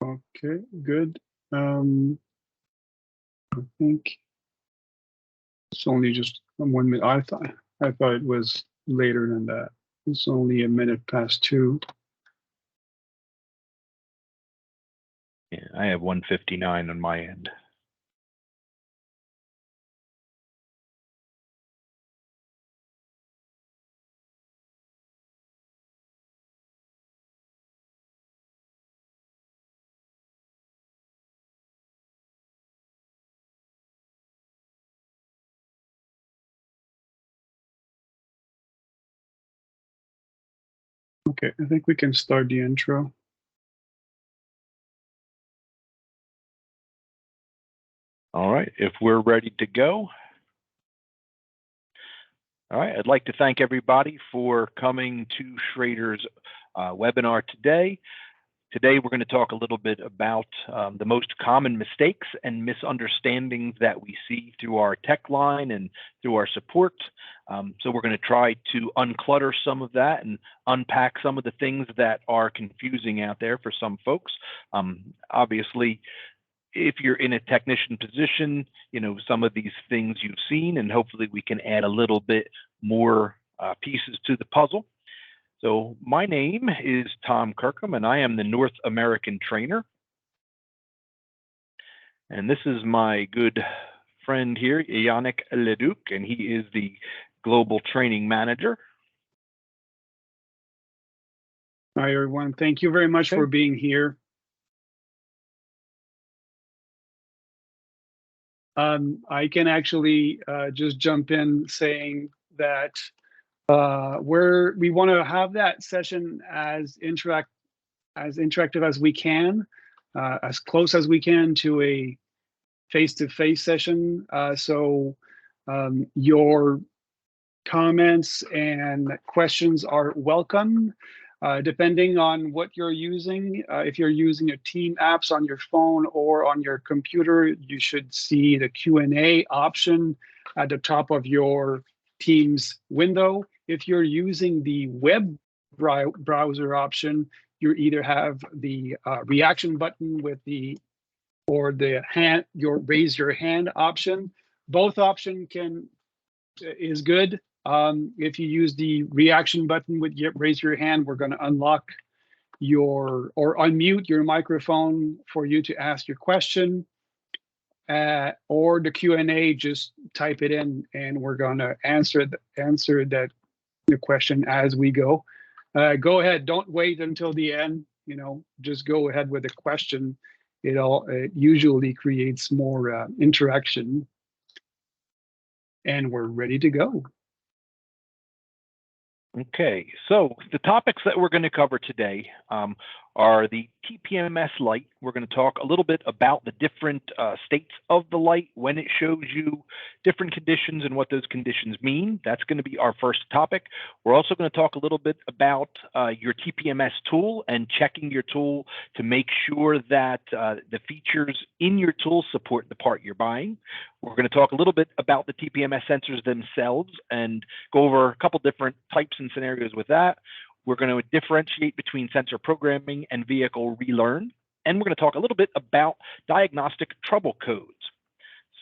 Okay, good. I think it's only just 1 minute. I thought it was later than that. It's only a minute past 2. Yeah, I have 1:59 on my end. Okay, I think we can start the intro. All right, if we're ready to go. All right, I'd like to thank everybody for coming to Schrader's webinar today. Today, we're going to talk a little bit about the most common mistakes and misunderstandings that we see through our tech line and through our support. So we're going to try to unclutter some of that and unpack some of the things that are confusing out there for some folks. Obviously, if you're in a technician position, you know, some of these things you've seen, and hopefully we can add a little bit more pieces to the puzzle. So my name is Tom Kirkham, and I am the North American trainer. And this is my good friend here, Yanick Leduc, and he is the global training manager. Hi, everyone. Thank you very much for being here. I can actually just jump in saying that we want to have that session as interactive as we can, as close as we can to a face-to-face session. So your comments and questions are welcome. Depending on what you're using, if you're using your team apps on your phone or on your computer, you should see the Q&A option at the top of your Teams window. If you're using the web browser option, you either have the reaction button with or the your raise your hand option. Both option is good. If you use the reaction button with raise your hand, we're going to unlock or unmute your microphone for you to ask your question. Or the Q&A, just type it in and we're going to answer the question as we go. Go ahead, don't wait until the end, you know, just go ahead with the question. It usually creates more interaction. And we're ready to go. Okay, so the topics that we're going to cover today are the TPMS light. We're going to talk a little bit about the different states of the light, when it shows you different conditions and what those conditions mean. That's going to be our first topic. We're also going to talk a little bit about your TPMS tool and checking your tool to make sure that the features in your tool support the part you're buying. We're going to talk a little bit about the TPMS sensors themselves and go over a couple different types and scenarios with that. We're going to differentiate between sensor programming and vehicle relearn. And we're going to talk a little bit about diagnostic trouble codes.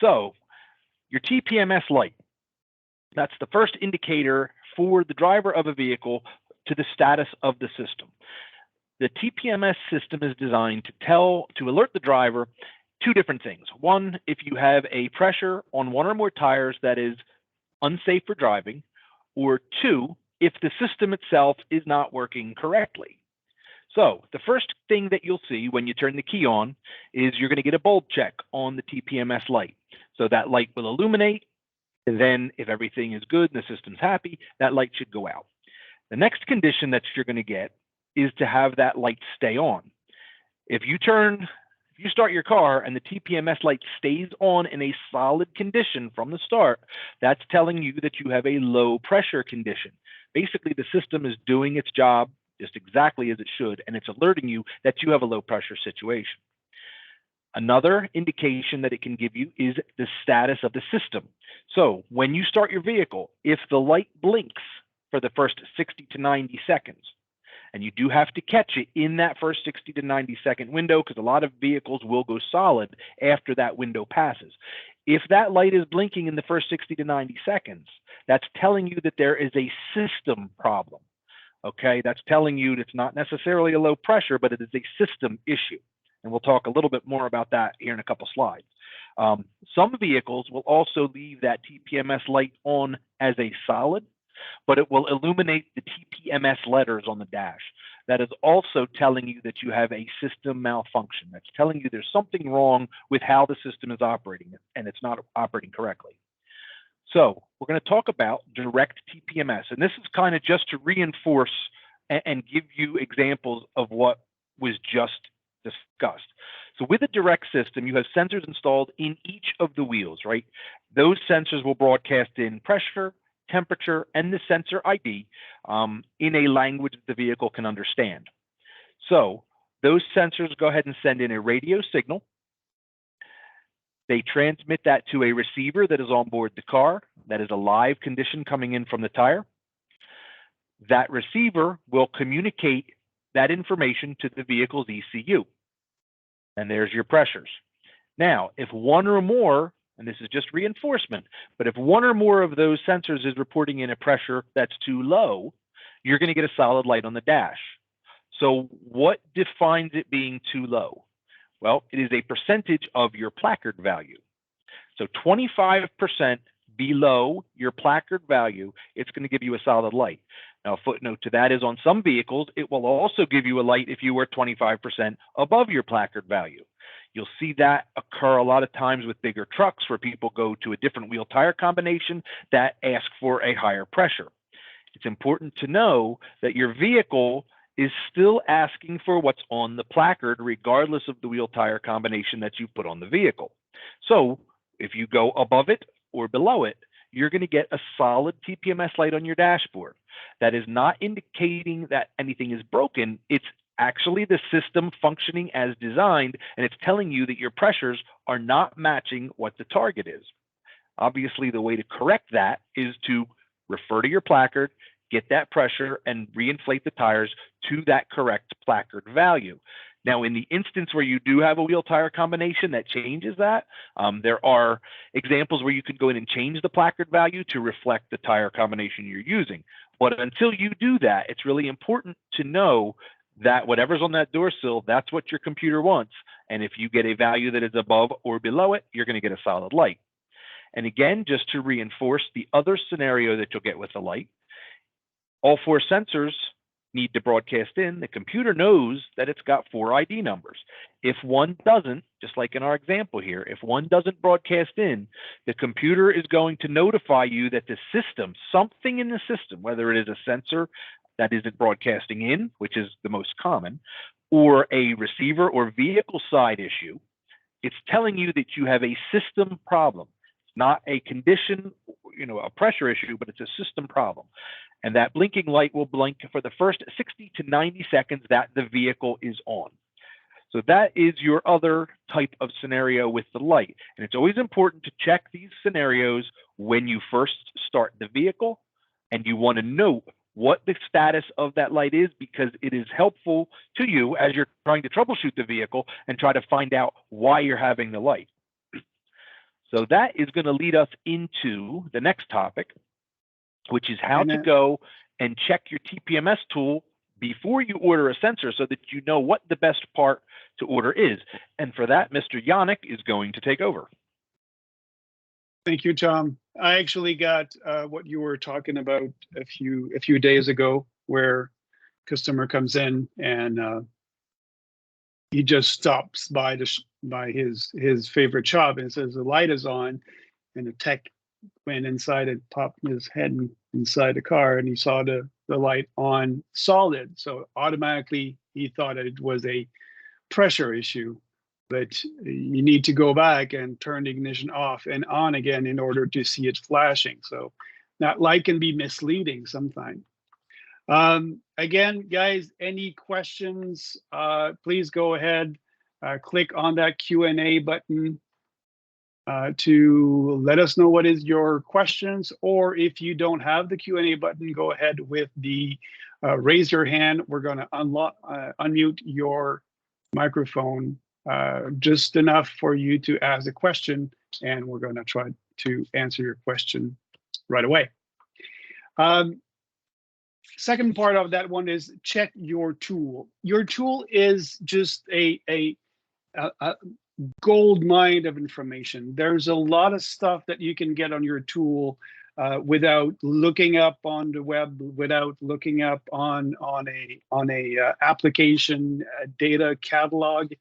So your TPMS light, that's the first indicator for the driver of a vehicle to the status of the system. The TPMS system is designed to alert the driver two different things. One, if you have a pressure on one or more tires that is unsafe for driving, or two, if the system itself is not working correctly. So the first thing that you'll see when you turn the key on is you're going to get a bulb check on the TPMS light. So that light will illuminate, and then if everything is good and the system's happy, that light should go out. The next condition that you're going to get is to have that light stay on. If you start your car and the TPMS light stays on in a solid condition from the start, that's telling you that you have a low pressure condition. Basically, the system is doing its job just exactly as it should, and it's alerting you that you have a low pressure situation. Another indication that it can give you is the status of the system. So when you start your vehicle, if the light blinks for the first 60 to 90 seconds, And you do have to catch it in that first 60 to 90 second window, because a lot of vehicles will go solid after that window passes. If that light is blinking in the first 60 to 90 seconds, that's telling you that there is a system problem. Okay, that's telling you it's not necessarily a low pressure, but it is a system issue. And we'll talk a little bit more about that here in a couple slides. Some vehicles will also leave that TPMS light on as a solid, but it will illuminate the TPMS letters on the dash. That is also telling you that you have a system malfunction. That's telling you there's something wrong with how the system is operating, and it's not operating correctly. So we're going to talk about direct TPMS, and this is kind of just to reinforce and give you examples of what was just discussed. So with a direct system, you have sensors installed in each of the wheels, right? Those sensors will broadcast in pressure, temperature, and the sensor ID in a language that the vehicle can understand. So those sensors go ahead and send in a radio signal. They transmit that to a receiver that is on board the car. That is a live condition coming in from the tire. That receiver will communicate that information to the vehicle's ECU. And there's your pressures. Now, if one or more, and this is just reinforcement, but if one or more of those sensors is reporting in a pressure that's too low, you're going to get a solid light on the dash. So what defines it being too low? Well, it is a percentage of your placard value. So 25% below your placard value, it's going to give you a solid light. Now, a footnote to that is on some vehicles, it will also give you a light if you were 25% above your placard value. You'll see that occur a lot of times with bigger trucks where people go to a different wheel tire combination that ask for a higher pressure. It's important to know that your vehicle is still asking for what's on the placard, regardless of the wheel tire combination that you put on the vehicle. So if you go above it or below it, you're going to get a solid TPMS light on your dashboard. That is not indicating that anything is broken. It's actually the system functioning as designed, and it's telling you that your pressures are not matching what the target is. Obviously, the way to correct that is to refer to your placard, get that pressure, and reinflate the tires to that correct placard value. Now, in the instance where you do have a wheel tire combination that changes that, there are examples where you could go in and change the placard value to reflect the tire combination you're using. But until you do that, it's really important to know that whatever's on that door sill, that's what your computer wants. And if you get a value that is above or below it, you're going to get a solid light. And again, just to reinforce the other scenario that you'll get with the light, all four sensors need to broadcast in. The computer knows that it's got 4 ID numbers. If one doesn't, just like in our example here, if one doesn't broadcast in, the computer is going to notify you that the system, something in the system, whether it is a sensor that isn't broadcasting in, which is the most common, or a receiver or vehicle side issue, it's telling you that you have a system problem. It's not a condition, a pressure issue, but it's a system problem. And that blinking light will blink for the first 60 to 90 seconds that the vehicle is on. So that is your other type of scenario with the light. And it's always important to check these scenarios when you first start the vehicle, and you want to note what the status of that light is, because it is helpful to you as you're trying to troubleshoot the vehicle and try to find out why you're having the light. So that is going to lead us into the next topic, which is how to go and check your TPMS tool before you order a sensor so that you know what the best part to order is. And for that, Mr. Yanick is going to take over. Thank you, Tom. I actually got what you were talking about a few days ago, where customer comes in and he just stops by his favorite shop and says the light is on, and the tech went inside and popped his head inside the car, and he saw the light on solid. So automatically he thought it was a pressure issue, but you need to go back and turn the ignition off and on again in order to see it flashing. So that light can be misleading sometimes. Again, guys, any questions, please go ahead, click on that Q&A button to let us know what is your questions, or if you don't have the Q&A button, go ahead with the raise your hand. We're going to unmute your microphone just enough for you to ask a question, and we're going to try to answer your question right away. Second part of that one is check your tool. Your tool is just a gold mine of information. There's a lot of stuff that you can get on your tool without looking up on the web, without looking up on a application data catalog.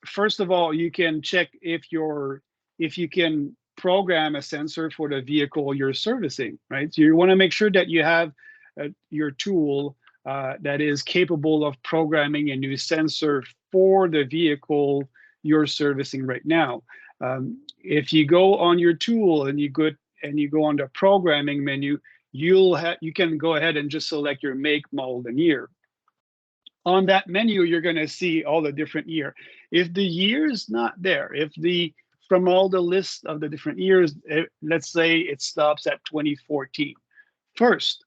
First of all, you can check if you can program a sensor for the vehicle you're servicing, right? So you want to make sure that you have your tool that is capable of programming a new sensor for the vehicle you're servicing right now. If you go on your tool and you go on the programming menu, you can go ahead and just select your make, model, and year. On that menu, you're going to see all the different year. If the year is not there, from all the list of the different years, let's say it stops at 2014. First,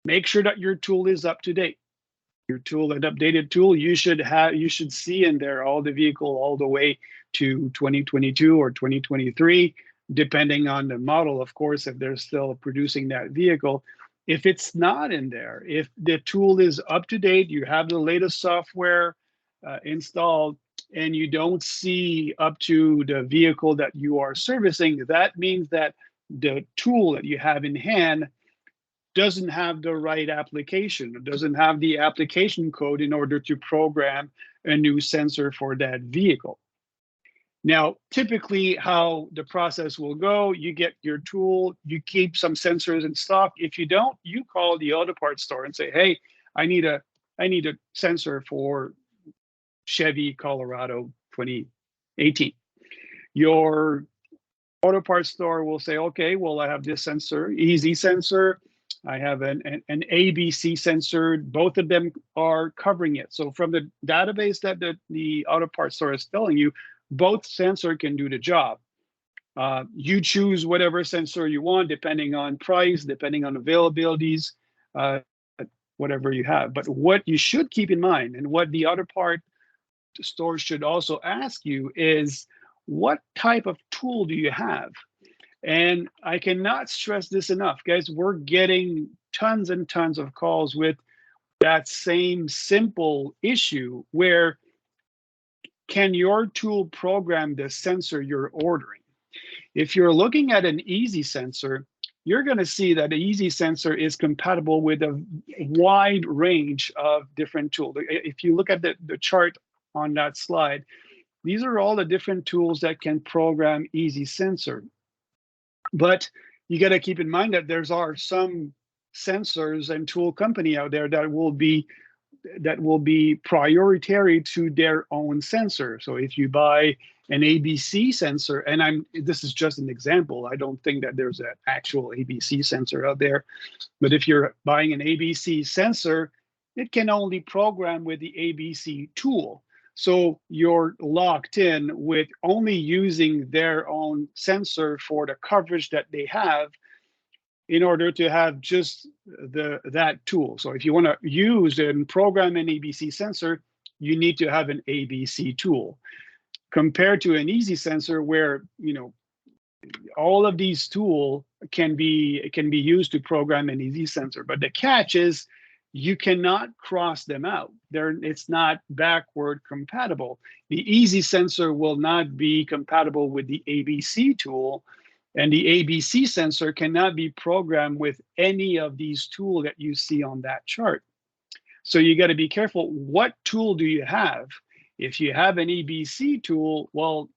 make sure that your tool is up to date. Your tool, an updated tool, you should see in there all the vehicle all the way to 2022 or 2023, depending on the model, of course, if they're still producing that vehicle. If it's not in there, if the tool is up to date, you have the latest software installed, and you don't see up to the vehicle that you are servicing, that means that the tool that you have in hand doesn't have the right application. It doesn't have the application code in order to program a new sensor for that vehicle. Now, typically how the process will go, you get your tool, you keep some sensors in stock. If you don't, you call the auto parts store and say, hey, I need a sensor for Chevy Colorado 2018. Your auto parts store will say, okay, well, I have this sensor, easy sensor. I have an ABC sensor. Both of them are covering it. So from the database that the auto parts store is telling you, both sensor can do the job. You choose whatever sensor you want, depending on price, depending on availabilities, whatever you have. But what you should keep in mind, and what the auto part store should also ask you, is what type of tool do you have? And I cannot stress this enough, guys. We're getting tons and tons of calls with that same simple issue, where can your tool program the sensor you're ordering? If you're looking at an easy sensor, you're going to see that the easy sensor is compatible with a wide range of different tools. If you look at the chart on that slide, these are all the different tools that can program easy sensor. But you got to keep in mind that there are some sensors and tool company out there that will be proprietary to their own sensor. So if you buy an ABC sensor, and this is just an example, I don't think that there's an actual ABC sensor out there, but if you're buying an ABC sensor, it can only program with the ABC tool. So you're locked in with only using their own sensor for the coverage that they have in order to have just that tool. So if you want to use and program an ABC sensor, you need to have an ABC tool. Compared to an easy sensor, where all of these tools can be used to program an easy sensor. But the catch is, you cannot cross them out. It's not backward compatible. The easy sensor will not be compatible with the ABC tool, and the ABC sensor cannot be programmed with any of these tools that you see on that chart. So you got to be careful. What tool do you have? If you have an ABC tool, well,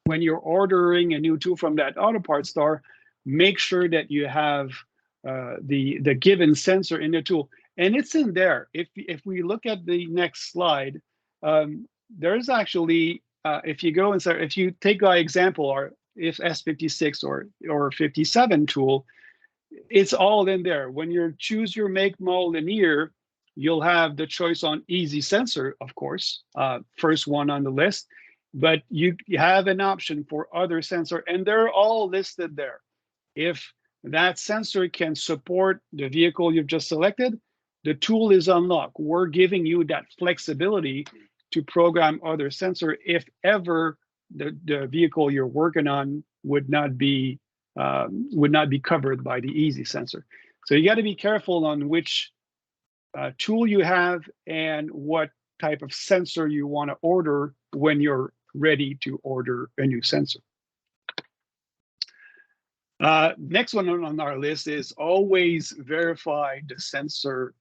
when you're ordering a new tool from that auto parts store, make sure that you have the given sensor in the tool. And it's in there. If we look at the next slide, there's actually, if you go and say, if you take our example, or if S56 or 57 tool, it's all in there. When you choose your make, model, and year, you'll have the choice on easy sensor, of course, first one on the list. but you have an option for other sensor, and they're all listed there. If that sensor can support the vehicle you've just selected, the tool is unlocked. We're giving you that flexibility to program other sensor if ever the vehicle you're working on would not be covered by the easy sensor. So you got to be careful on which tool you have and what type of sensor you want to order when you're ready to order a new sensor. Next one on our list is always verify the sensor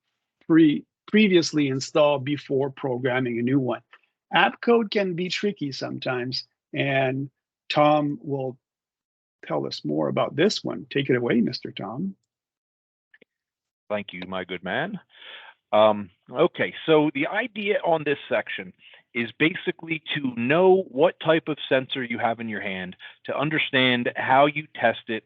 previously installed before programming a new one. App code can be tricky sometimes, and Tom will tell us more about this one. Take it away, Mr. Tom. Thank you, my good man. Okay, so the idea on this section is basically to know what type of sensor you have in your hand, to understand how you test it,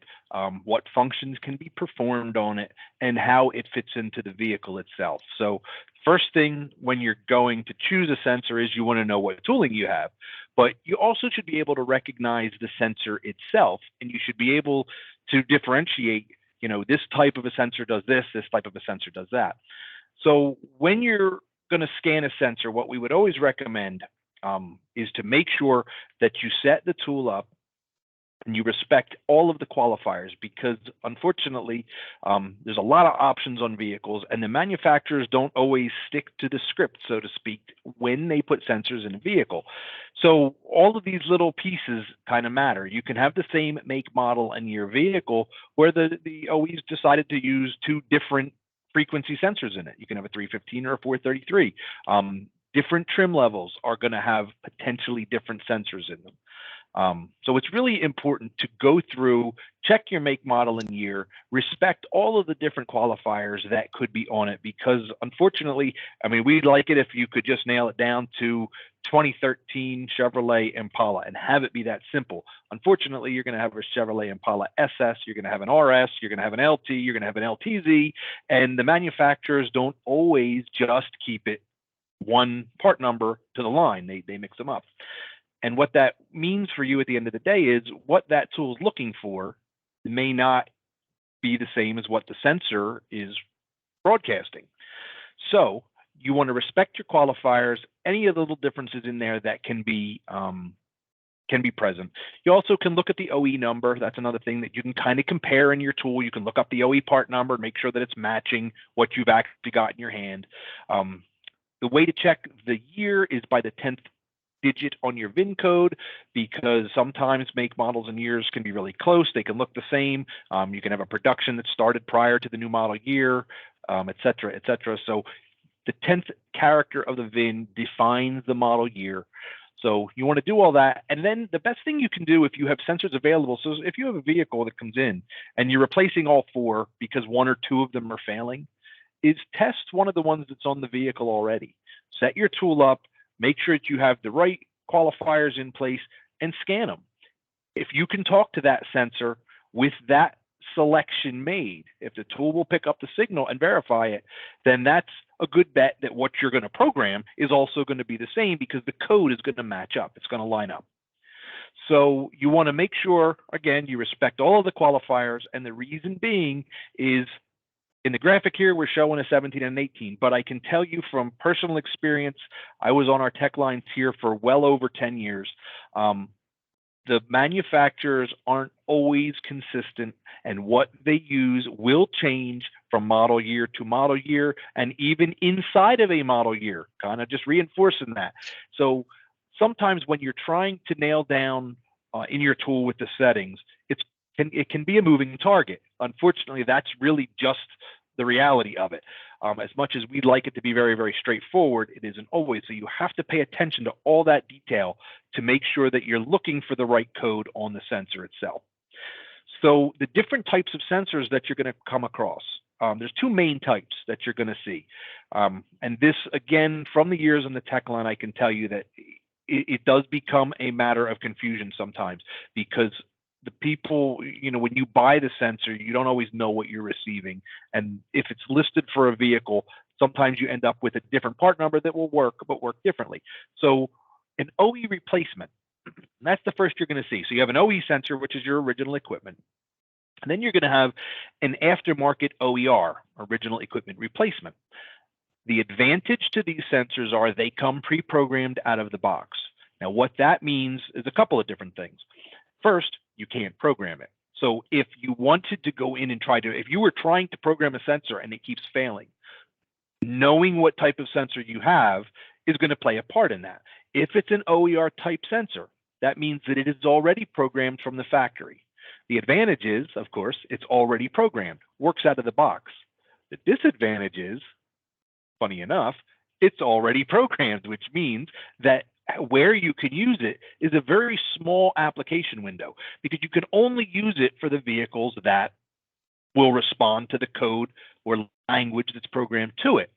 what functions can be performed on it, and how it fits into the vehicle itself. So first thing when you're going to choose a sensor is you want to know what tooling you have, but you also should be able to recognize the sensor itself, and you should be able to differentiate, you know, this type of a sensor does this type of a sensor does that. So when you're going to scan a sensor, what we would always recommend is to make sure that you set the tool up and you respect all of the qualifiers, because unfortunately, there's a lot of options on vehicles, and the manufacturers don't always stick to the script, so to speak, when they put sensors in a vehicle. So all of these little pieces kind of matter. You can have the same make, model, and year vehicle where the OEs decided to use two different frequency sensors in it. You can have a 315 or a 433. Different trim levels are going to have potentially different sensors in them. So it's really important to go through, check your make, model, and year, respect all of the different qualifiers that could be on it, because unfortunately, I mean, we'd like it if you could just nail it down to 2013 Chevrolet Impala and have it be that simple. Unfortunately, you're going to have a Chevrolet Impala SS, you're going to have an RS, you're going to have an LT, you're going to have an LTZ, and the manufacturers don't always just keep it one part number to the line. They mix them up. And what that means for you at the end of the day is what that tool is looking for may not be the same as what the sensor is broadcasting. So you want to respect your qualifiers, any of the little differences in there that can be present. You also can look at the OE number. That's another thing that you can kind of compare in your tool. You can look up the OE part number, make sure that it's matching what you've actually got in your hand. The way to check the year is by the 10th digit on your VIN code, because sometimes make, models, and years can be really close. They can look the same. You can have a production that started prior to the new model year, et cetera, et cetera. So the 10th character of the VIN defines the model year. So you want to do all that. And then the best thing you can do if you have sensors available, so if you have a vehicle that comes in and you're replacing all four because one or two of them are failing, is test one of the ones that's on the vehicle already. Set your tool up, make sure that you have the right qualifiers in place, and scan them. If you can talk to that sensor with that selection made, if the tool will pick up the signal and verify it, then that's a good bet that what you're going to program is also going to be the same, because the code is going to match up. It's going to line up. So you want to make sure, again, you respect all of the qualifiers, and the reason being is, in the graphic here, we're showing a 17 and an 18, but I can tell you from personal experience, I was on our tech lines here for well over 10 years. The manufacturers aren't always consistent, and what they use will change from model year to model year, and even inside of a model year, kind of just reinforcing that. So sometimes when you're trying to nail down in your tool with the settings, it can be a moving target. Unfortunately, that's really just the reality of it. As much as we'd like it to be very, very straightforward, it isn't always. So you have to pay attention to all that detail to make sure that you're looking for the right code on the sensor itself. So the different types of sensors that you're going to come across, there's two main types that you're going to see. And this, again, from the years on the tech line, I can tell you that it does become a matter of confusion sometimes, because the people, you know, when you buy the sensor, you don't always know what you're receiving. And if it's listed for a vehicle, sometimes you end up with a different part number that will work, but work differently. So an OE replacement And that's the first you're going to see. So you have an OE sensor, which is your original equipment. And then you're going to have an aftermarket OER, original equipment replacement. The advantage to these sensors are they come pre-programmed out of the box. Now, what that means is a couple of different things. First, you can't program it. So if you wanted to go in and if you were trying to program a sensor and it keeps failing, knowing what type of sensor you have is going to play a part in that. If it's an OER type sensor, that means that it is already programmed from the factory. The advantage is, of course, it's already programmed, works out of the box. The disadvantage is, funny enough, it's already programmed, which means that where you can use it is a very small application window, because you can only use it for the vehicles that will respond to the code or language that's programmed to it.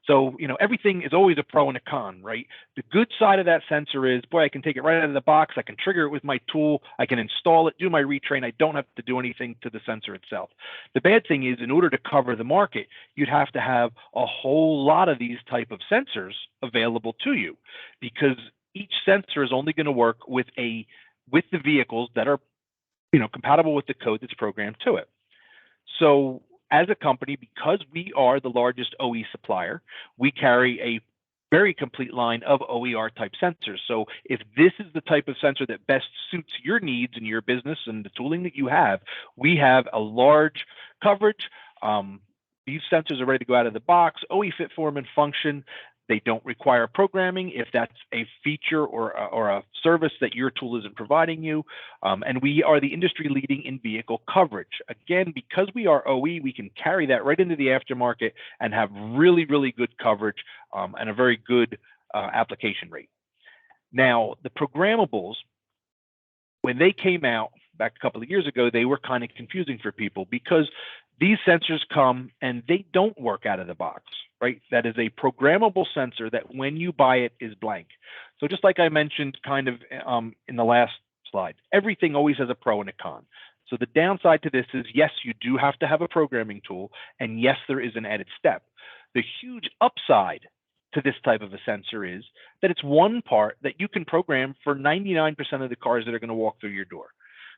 So, everything is always a pro and a con, right? The good side of that sensor is, boy, I can take it right out of the box. I can trigger it with my tool. I can install it, do my retrain. I don't have to do anything to the sensor itself. The bad thing is, in order to cover the market, you'd have to have a whole lot of these type of sensors available to you, because each sensor is only going to work with the vehicles that are, compatible with the code that's programmed to it. So as a company, because we are the largest OE supplier, we carry a very complete line of OER type sensors. So if this is the type of sensor that best suits your needs and your business and the tooling that you have, we have a large coverage. These sensors are ready to go out of the box, OE fit, form, and function. They don't require programming if that's a feature or a service that your tool isn't providing you. And we are the industry leading in vehicle coverage. Again, because we are OE, we can carry that right into the aftermarket and have really, really good coverage and a very good application rate. Now, the programmables, when they came out back a couple of years ago, they were kind of confusing for people, because these sensors come and they don't work out of the box, right? That is a programmable sensor that when you buy it is blank. So just like I mentioned kind of in the last slide, everything always has a pro and a con. So the downside to this is, yes, you do have to have a programming tool, and yes, there is an added step. The huge upside to this type of a sensor is that it's one part that you can program for 99% of the cars that are going to walk through your door.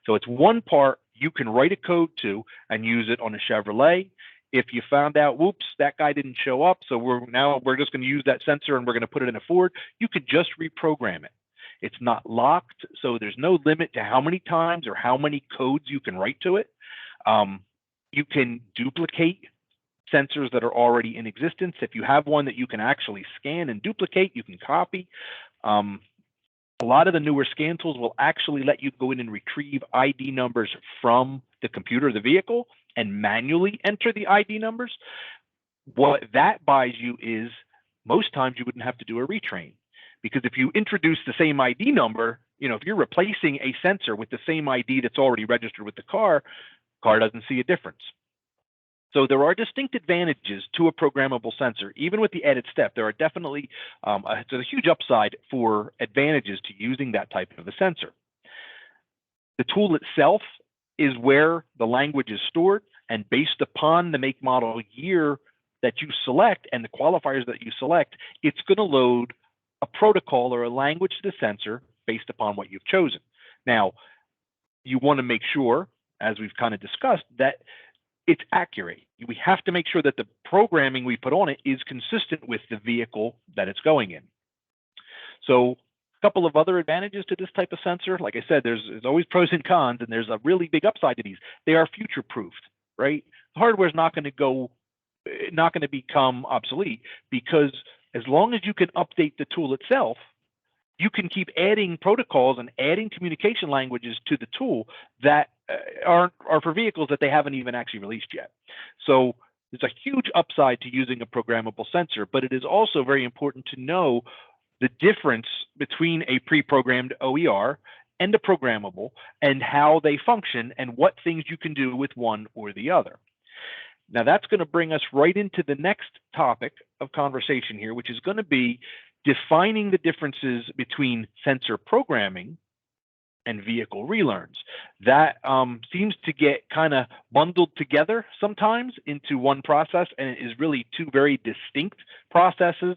So it's one part you can write a code to and use it on a Chevrolet. If you found out, whoops, that guy didn't show up, so we're just going to use that sensor and we're going to put it in a Ford, you could just reprogram it. It's not locked, so there's no limit to how many times or how many codes you can write to it. You can duplicate sensors that are already in existence. If you have one that you can actually scan and duplicate, you can copy. A lot of the newer scan tools will actually let you go in and retrieve ID numbers from the computer of the vehicle and manually enter the ID numbers. What that buys you is, most times you wouldn't have to do a retrain, because if you introduce the same ID number, if you're replacing a sensor with the same ID that's already registered with the car doesn't see a difference. So there are distinct advantages to a programmable sensor. Even with the added step, there are definitely it's a huge upside for advantages to using that type of a sensor. The tool itself is where the language is stored, and based upon the make, model, year that you select and the qualifiers that you select, it's going to load a protocol or a language to the sensor based upon what you've chosen. Now, you want to make sure, as we've kind of discussed, that it's accurate. We have to make sure that the programming we put on it is consistent with the vehicle that it's going in. So a couple of other advantages to this type of sensor, like I said, there's always pros and cons, and there's a really big upside to these. They are future-proofed, right? The hardware is not going to become obsolete, because as long as you can update the tool itself, you can keep adding protocols and adding communication languages to the tool that are for vehicles that they haven't even actually released yet. So there's a huge upside to using a programmable sensor, but it is also very important to know the difference between a pre-programmed OER and a programmable, and how they function and what things you can do with one or the other. Now that's going to bring us right into the next topic of conversation here, which is going to be defining the differences between sensor programming and vehicle relearns. That seems to get kind of bundled together sometimes into one process, and it is really two very distinct processes.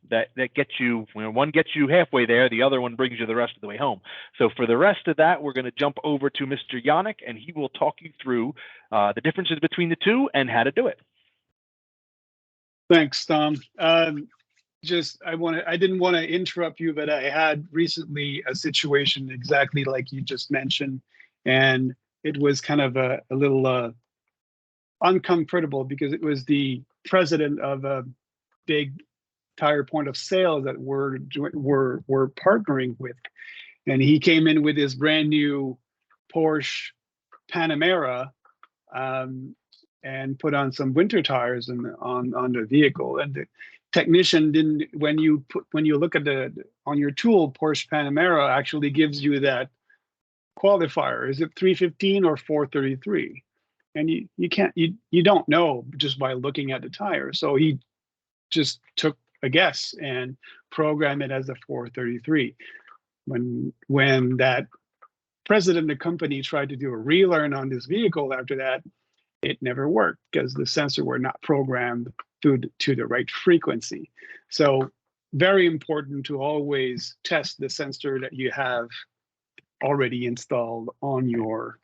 that gets you, one gets you halfway there, the other one brings you the rest of the way home. So for the rest of that, we're going to jump over to Mr. Yanick, and he will talk you through the differences between the two and how to do it. Thanks, Tom. I didn't want to interrupt you, but I had recently a situation exactly like you just mentioned, and it was kind of a little uncomfortable because it was the president of a big tire point of sale that we're partnering with, and he came in with his brand new Porsche Panamera, and put on some winter tires on the vehicle. And the technician didn't. When you look at on your tool, Porsche Panamera actually gives you that qualifier. Is it 315 or 433? And you don't know just by looking at the tire. So he just took a guess and programmed it as a 433. When that president of the company tried to do a relearn on this vehicle after that, it never worked because the sensor were not programmed to the right frequency. So very important to always test the sensor that you have already installed on your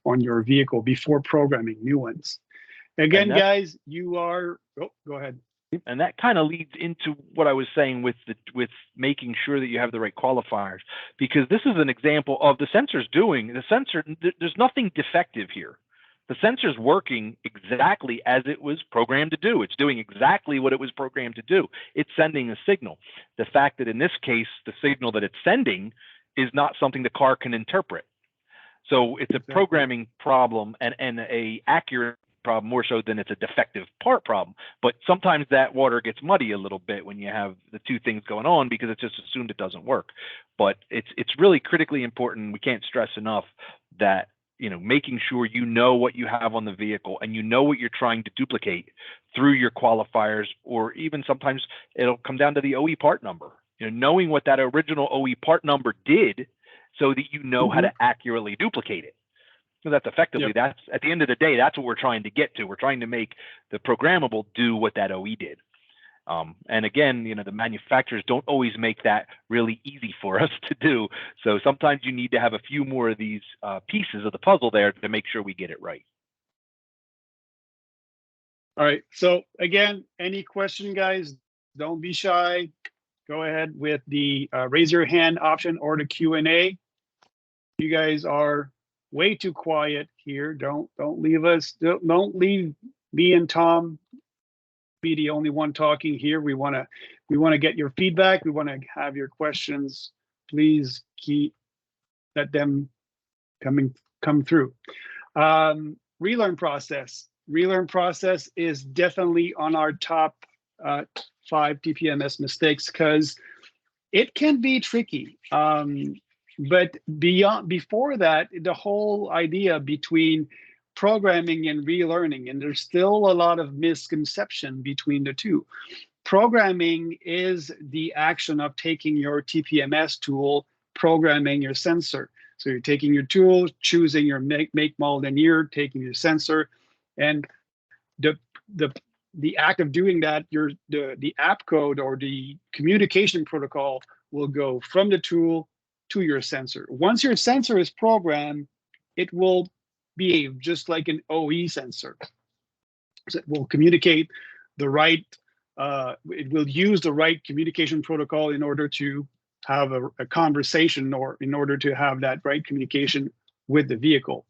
vehicle before programming new ones. Again, guys, you are, go ahead. And that kind of leads into what I was saying with making sure that you have the right qualifiers, because this is an example of the sensor's doing, the sensor, there's nothing defective here. The sensor's working exactly as it was programmed to do. It's doing exactly what it was programmed to do. It's sending a signal. The fact that in this case, the signal that it's sending is not something the car can interpret. So it's a programming problem and a accurate problem more so than it's a defective part problem. But sometimes that water gets muddy a little bit when you have the two things going on because it's just assumed it doesn't work. But it's really critically important. We can't stress enough that, you know, making sure you know what you have on the vehicle and you know what you're trying to duplicate through your qualifiers, or even sometimes it'll come down to the OE part number. You know, knowing what that original OE part number did so that you know how to accurately duplicate it. So that's effectively, that's at the end of the day, that's what we're trying to get to. We're trying to make the programmable do what that OE did. And again, you know, the manufacturers don't always make that really easy for us to do. So sometimes you need to have a few more of these pieces of the puzzle there to make sure we get it right. All right. So again, any question, guys, don't be shy. Go ahead with the raise your hand option or the Q&A. You guys are way too quiet here. Don't leave us. Don't leave me and Tom be the only one talking here. We want to get your feedback. We want to have your questions. Please let them come through. Relearn process. Relearn process is definitely on our top 5 TPMS mistakes because it can be tricky. But before that, the whole idea between programming and relearning, and there's still a lot of misconception between the two. Programming is the action of taking your TPMS tool, programming your sensor. So you're taking your tool, choosing your make, model, and year, taking your sensor, and the act of doing that, the app code or the communication protocol will go from the tool to your sensor. Once your sensor is programmed, it will behave just like an OE sensor. So it will communicate the right, it will use the right communication protocol in order to have a conversation or in order to have that right communication with the vehicle.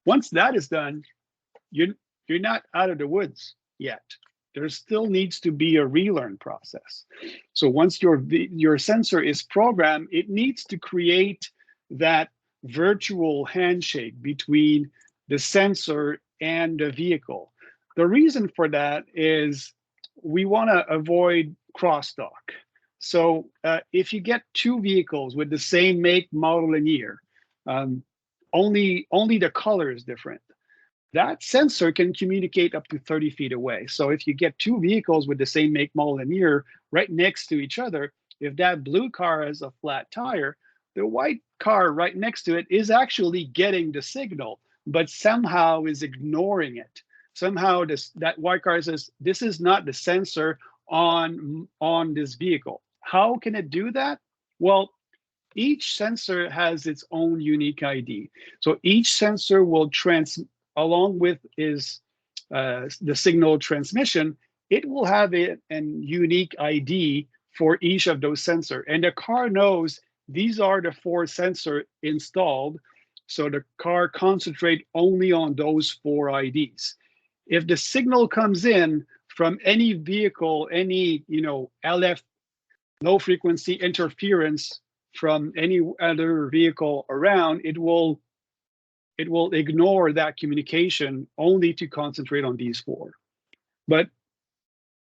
Once that is done, you're not out of the woods yet. There still needs to be a relearn process. So once your sensor is programmed, it needs to create that virtual handshake between the sensor and the vehicle. The reason for that is we want to avoid crosstalk. So if you get two vehicles with the same make, model, and year, only the color is different. That sensor can communicate up to 30 feet away. So if you get two vehicles with the same make, model, and year right next to each other, if that blue car has a flat tire, the white car right next to it is actually getting the signal, but somehow is ignoring it. Somehow that white car says, this is not the sensor on this vehicle. How can it do that? Well, each sensor has its own unique ID. So each sensor will along with the signal transmission, it will have a unique ID for each of those sensors. And the car knows these are the 4 sensors installed. So the car concentrates only on those 4 IDs. If the signal comes in from any vehicle, any LF, low frequency interference from any other vehicle around, it will ignore that communication only to concentrate on these 4. But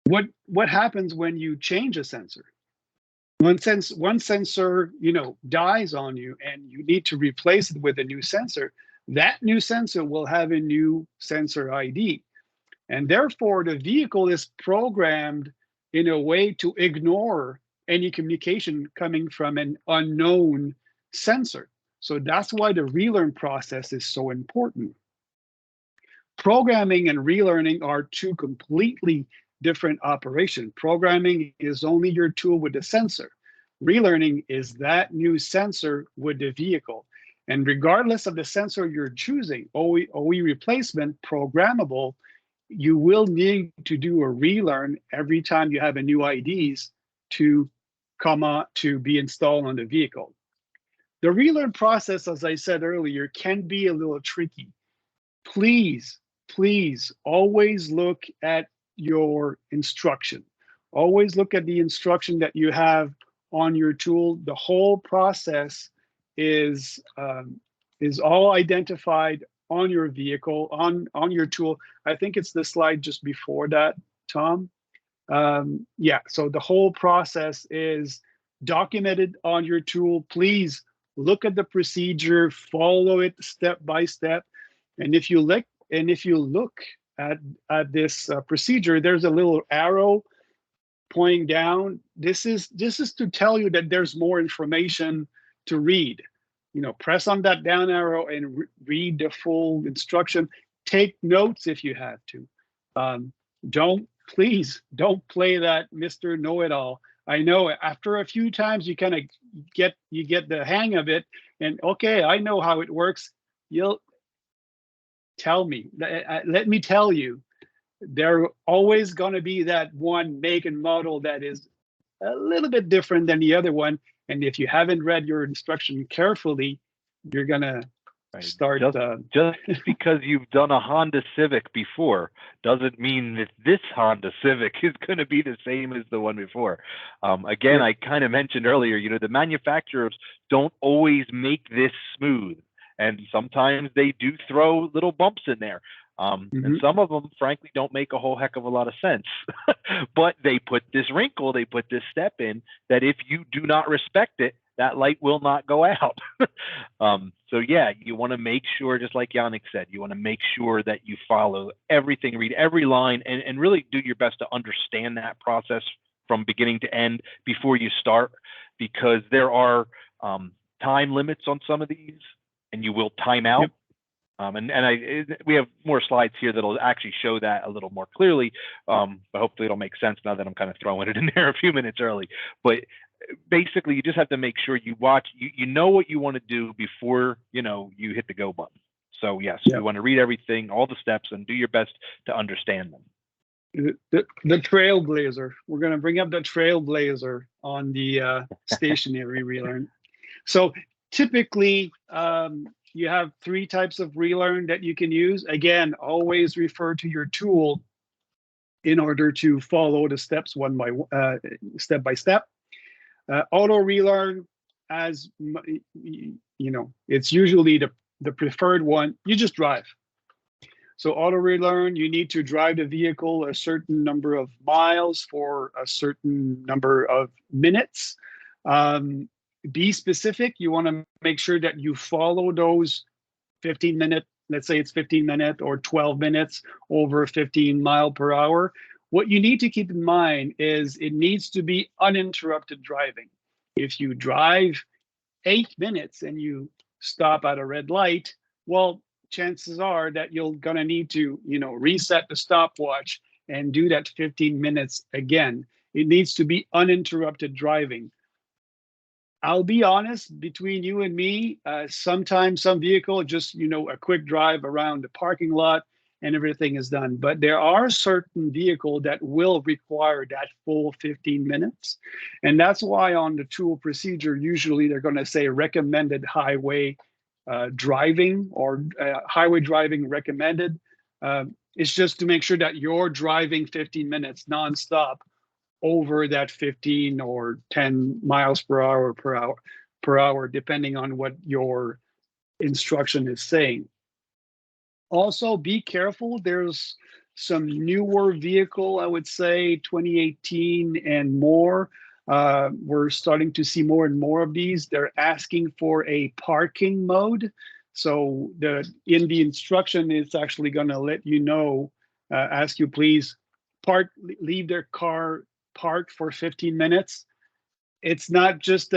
what happens when you change a sensor? One sensor, dies on you and you need to replace it with a new sensor, that new sensor will have a new sensor ID. And therefore, the vehicle is programmed in a way to ignore any communication coming from an unknown sensor. So that's why the relearn process is so important. Programming and relearning are 2 completely different operations. Programming is only your tool with the sensor. Relearning is that new sensor with the vehicle. And regardless of the sensor you're choosing, OE replacement, programmable, you will need to do a relearn every time you have a new IDs to be installed on the vehicle. The relearn process, as I said earlier, can be a little tricky. Please always look at your instruction. Always look at the instruction that you have on your tool. The whole process is all identified on your vehicle, on your tool. I think it's the slide just before that, Tom. Yeah, so the whole process is documented on your tool. Please look at the procedure, follow it step by step. And if you look at this procedure, there's a little arrow pointing down. This is to tell you that there's more information to read. Press on that down arrow and read the full instruction. Take notes if you have to. Please don't play that Mr. Know-it-all. I know after a few times you kind of get the hang of it, and okay, I know how it works. You'll tell me. Let me tell you, there always going to be that one make and model that is a little bit different than the other one. And if you haven't read your instruction carefully, you're gonna start. Just because you've done a Honda Civic before doesn't mean that this Honda Civic is going to be the same as the one before. Again, I kind of mentioned earlier, the manufacturers don't always make this smooth, and sometimes they do throw little bumps in there. And some of them, frankly, don't make a whole heck of a lot of sense. But they put this wrinkle, they put this step in that if you do not respect it, that light will not go out. So yeah, you want to make sure, just like Yanick said, you want to make sure that you follow everything, read every line, and really do your best to understand that process from beginning to end before you start, because there are time limits on some of these, and you will time out. Yep. We have more slides here that'll actually show that a little more clearly, but hopefully it'll make sense now that I'm kind of throwing it in there a few minutes early. But basically, you just have to make sure you watch, you know what you want to do before you hit the go button. So yes, you want to read everything, all the steps, and do your best to understand them. The trailblazer. We're going to bring up the trailblazer on the stationary relearn. So typically, you have 3 types of relearn that you can use. Again, always refer to your tool in order to follow the steps step by step. Auto relearn, as it's usually the preferred one. You just drive. So auto relearn, you need to drive the vehicle a certain number of miles for a certain number of minutes. Be specific. You want to make sure that you follow those 15-minute, let's say it's 15-minute or 12 minutes over 15 miles per hour. What you need to keep in mind is it needs to be uninterrupted driving. If you drive 8 minutes and you stop at a red light, well, chances are that you're going to need to, reset the stopwatch and do that 15 minutes again. It needs to be uninterrupted driving. I'll be honest, between you and me, sometimes some vehicle just, a quick drive around the parking lot and everything is done. But there are certain vehicles that will require that full 15 minutes. And that's why on the tool procedure, usually they're going to say recommended highway driving or highway driving recommended. It's just to make sure that you're driving 15 minutes nonstop over that 15 or 10 miles per hour, depending on what your instruction is saying. Also, be careful. There's some newer vehicle, I would say 2018 and more. We're starting to see more and more of these. They're asking for a parking mode. So in the instruction, it's actually going to let you know, ask you please leave their car parked for 15 minutes. It's not just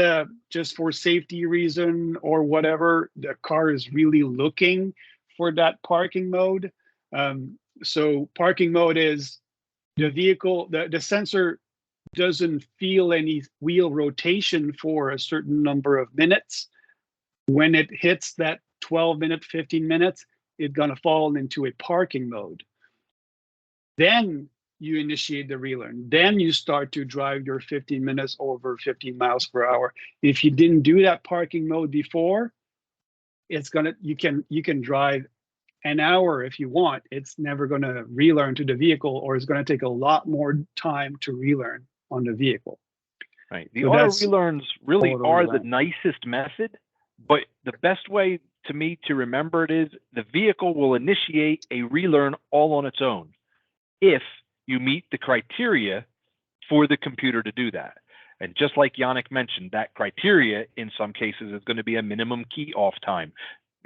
for safety reason or whatever. The car is really looking for that parking mode. So parking mode is the vehicle, the sensor doesn't feel any wheel rotation for a certain number of minutes. When it hits that 12-minute, 15 minutes, it's gonna fall into a parking mode. Then you initiate the relearn. Then you start to drive your 15 minutes over 15 miles per hour. If you didn't do that parking mode before, you can drive an hour if you want. It's never going to relearn to the vehicle, or it's going to take a lot more time to relearn on the vehicle. Right. The auto relearns really are the nicest method, but the best way to me to remember it is the vehicle will initiate a relearn all on its own if you meet the criteria for the computer to do that. And just like Yanick mentioned, that criteria in some cases is going to be a minimum key off time,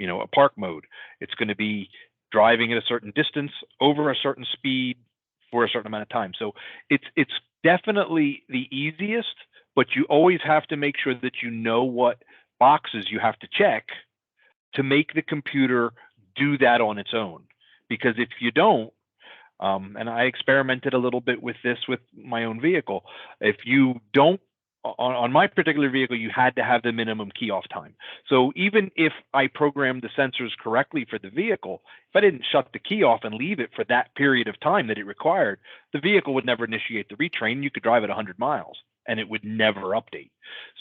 a park mode. It's going to be driving at a certain distance over a certain speed for a certain amount of time. So it's definitely the easiest, but you always have to make sure that you know what boxes you have to check to make the computer do that on its own. Because if you don't, and I experimented a little bit with this with my own vehicle. If you don't, on my particular vehicle, you had to have the minimum key off time. So even if I programmed the sensors correctly for the vehicle, if I didn't shut the key off and leave it for that period of time that it required, the vehicle would never initiate the retrain. You could drive at 100 miles and it would never update.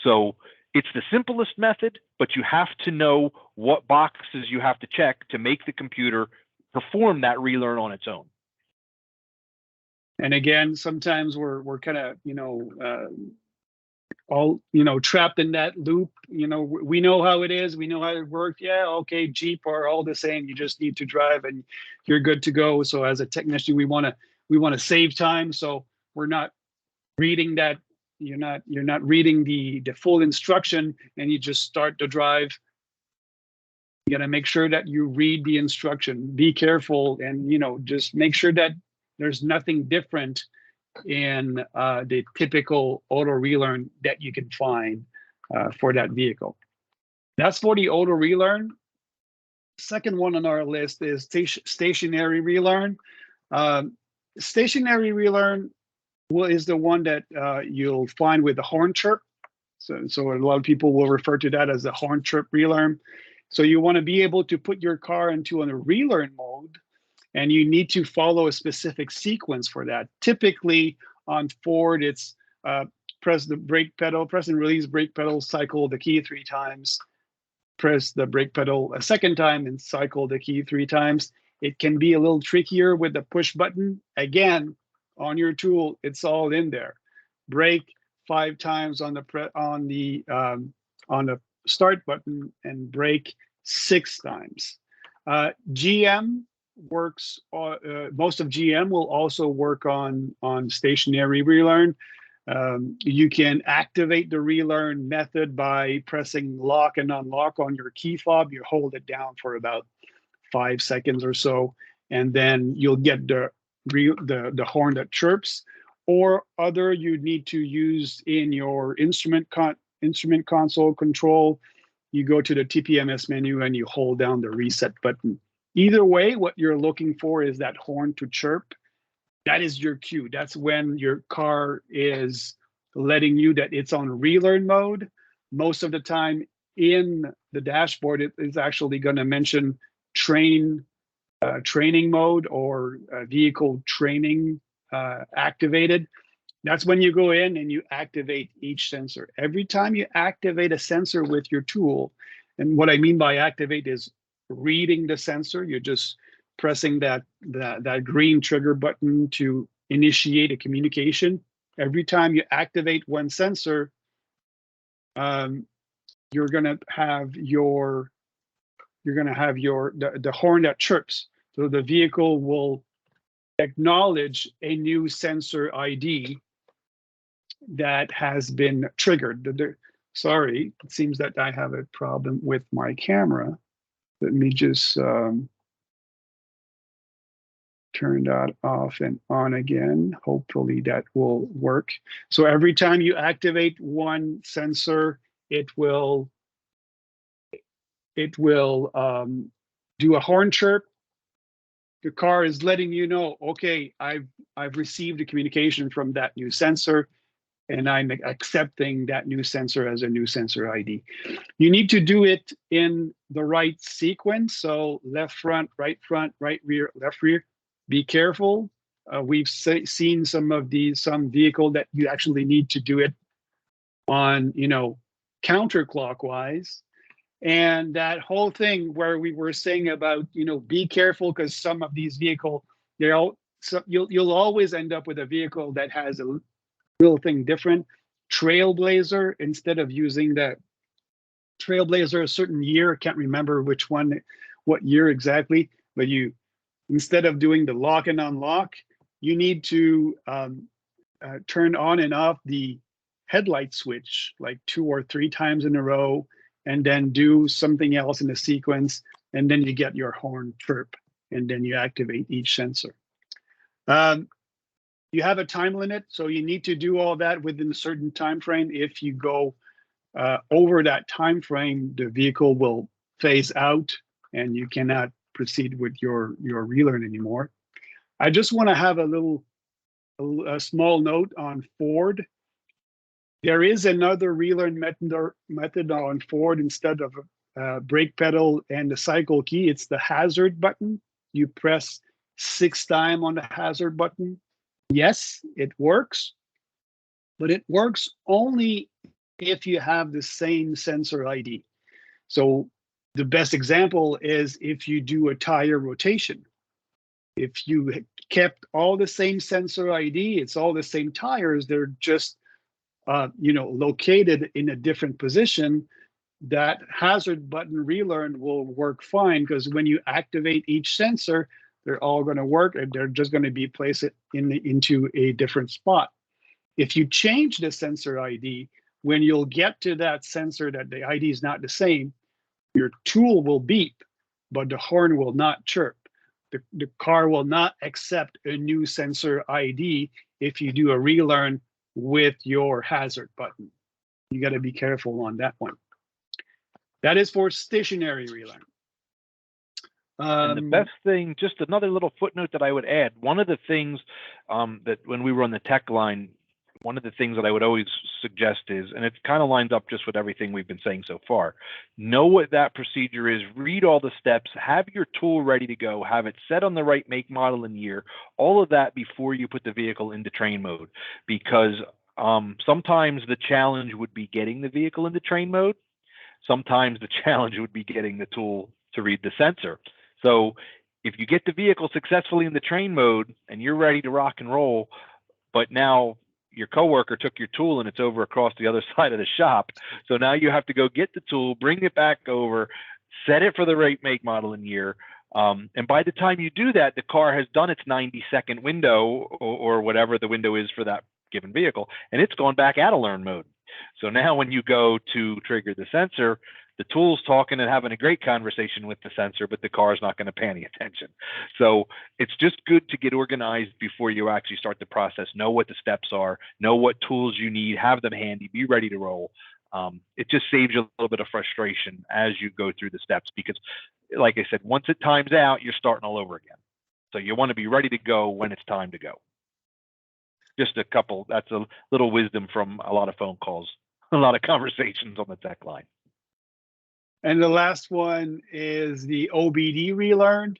So it's the simplest method, but you have to know what boxes you have to check to make the computer perform that relearn on its own. And again, sometimes we're kind of, all, trapped in that loop. We know how it is. We know how it works. Yeah, okay, Jeep are all the same. You just need to drive and you're good to go. So as a technician, we want to save time. So we're not reading that. You're not reading the full instruction and you just start to drive. You got to make sure that you read the instruction. Be careful and, just make sure that there's nothing different in the typical auto relearn that you can find for that vehicle. That's for the auto relearn. Second one on our list is stationary relearn. Stationary relearn is the one that you'll find with the horn chirp. So a lot of people will refer to that as the horn chirp relearn. So you want to be able to put your car into a relearn mode, and you need to follow a specific sequence for that. Typically on Ford, it's press the brake pedal, press and release brake pedal, cycle the key 3 times, press the brake pedal a second time and cycle the key 3 times. It can be a little trickier with the push button. Again, on your tool, it's all in there. Brake 5 times on the start button and brake 6 times. GM works, most of GM will also work on stationary relearn. You can activate the relearn method by pressing lock and unlock on your key fob. You hold it down for about 5 seconds or so, and then you'll get the horn that chirps. Or other you need to use in your instrument console control. You go to the TPMS menu and you hold down the reset button. Either way, what you're looking for is that horn to chirp. that is your cue. That's when your car is letting you that it's on relearn mode. Most of the time in the dashboard, it is actually going to mention training mode or vehicle training activated. That's when you go in and you activate each sensor. Every time you activate a sensor with your tool, and what I mean by activate is reading the sensor. You're just pressing that green trigger button to initiate a communication. Every time you activate one sensor, you're gonna have the horn that chirps. So the vehicle will acknowledge a new sensor ID that has been triggered. Sorry, it seems that I have a problem with my camera. Let me just turn that off and on again. Hopefully that will work. So every time you activate one sensor, it will do a horn chirp. The car is letting you know, okay, I've received a communication from that new sensor, and I'm accepting that new sensor as a new sensor ID. You need to do it in the right sequence. So left front, right rear, left rear. Be careful. We've seen some vehicle that you actually need to do it on, counterclockwise. And that whole thing where we were saying about, be careful, because some of these vehicles, you'll always end up with a vehicle that has a little thing different. Trailblazer, instead of using that Trailblazer a certain year, I can't remember what year exactly, but instead of doing the lock and unlock, you need to turn on and off the headlight switch like 2 or 3 times in a row, and then do something else in the sequence, and then you get your horn chirp, and then you activate each sensor. You have a time limit, so you need to do all that within a certain time frame. If you go over that time frame, the vehicle will phase out, and you cannot proceed with your relearn anymore. I just want to have a small note on Ford. There is another relearn method on Ford. Instead of brake pedal and the cycle key, it's the hazard button. You press 6 times on the hazard button. Yes, it works, but it works only if you have the same sensor ID. So the best example is if you do a tire rotation. If you kept all the same sensor ID, it's all the same tires, they're just located in a different position, that hazard button relearn will work fine, because when you activate each sensor, they're all going to work, and they're just going to be placed into a different spot. If you change the sensor ID, when you'll get to that sensor that the ID is not the same, your tool will beep, but the horn will not chirp. The car will not accept a new sensor ID if you do a relearn with your hazard button. You got to be careful on that one. That is for stationary relearn. And the best thing, just another little footnote that I would add, one of the things that when we were on the tech line, one of the things that I would always suggest is, and it kind of lines up just with everything we've been saying so far, know what that procedure is, read all the steps, have your tool ready to go, have it set on the right make, model, and year, all of that before you put the vehicle into train mode. Because sometimes the challenge would be getting the vehicle into train mode. Sometimes the challenge would be getting the tool to read the sensor. So if you get the vehicle successfully in the train mode and you're ready to rock and roll, but now your coworker took your tool and it's over across the other side of the shop. So now you have to go get the tool, bring it back over, set it for the right make, model, and year. And by the time you do that, the car has done its 90-second window or whatever the window is for that given vehicle, and it's gone back out of learn mode. So now when you go to trigger the sensor, the tool's talking and having a great conversation with the sensor, but the car's not going to pay any attention. So it's just good to get organized before you actually start the process. Know what the steps are, know what tools you need, have them handy, be ready to roll. It just saves you a little bit of frustration as you go through the steps, because like I said, once it times out, you're starting all over again. So you want to be ready to go when it's time to go. Just a couple. That's a little wisdom from a lot of phone calls, a lot of conversations on the tech line. And the last one is the OBD relearn.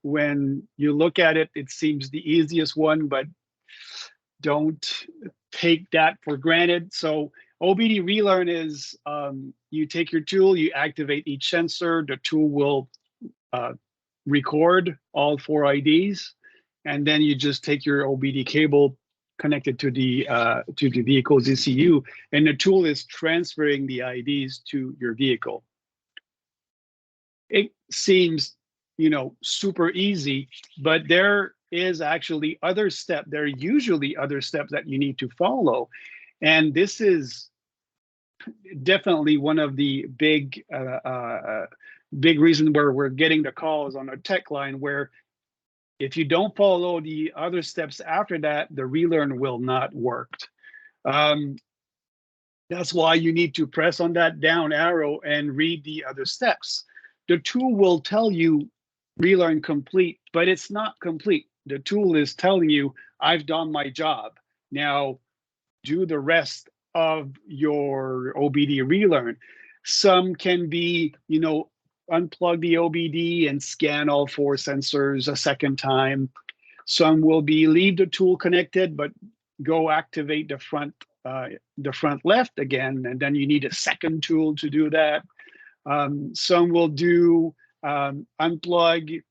When you look at it, it seems the easiest one, but don't take that for granted. So OBD relearn is you take your tool, you activate each sensor, the tool will record all 4 IDs, and then you just take your OBD cable connected to the vehicle's ECU, and the tool is transferring the IDs to your vehicle. It seems, super easy, but there is actually other steps. There are usually other steps that you need to follow, and this is definitely one of the big reasons where we're getting the calls on our tech line, where if you don't follow the other steps after that, the relearn will not work. That's why you need to press on that down arrow and read the other steps. The tool will tell you relearn complete, but it's not complete. The tool is telling you, I've done my job. Now do the rest of your OBD relearn. Some can be, unplug the OBD and scan all 4 sensors a second time. Some will be leave the tool connected, but go activate the front left again, and then you need a second tool to do that. Some will do unplug,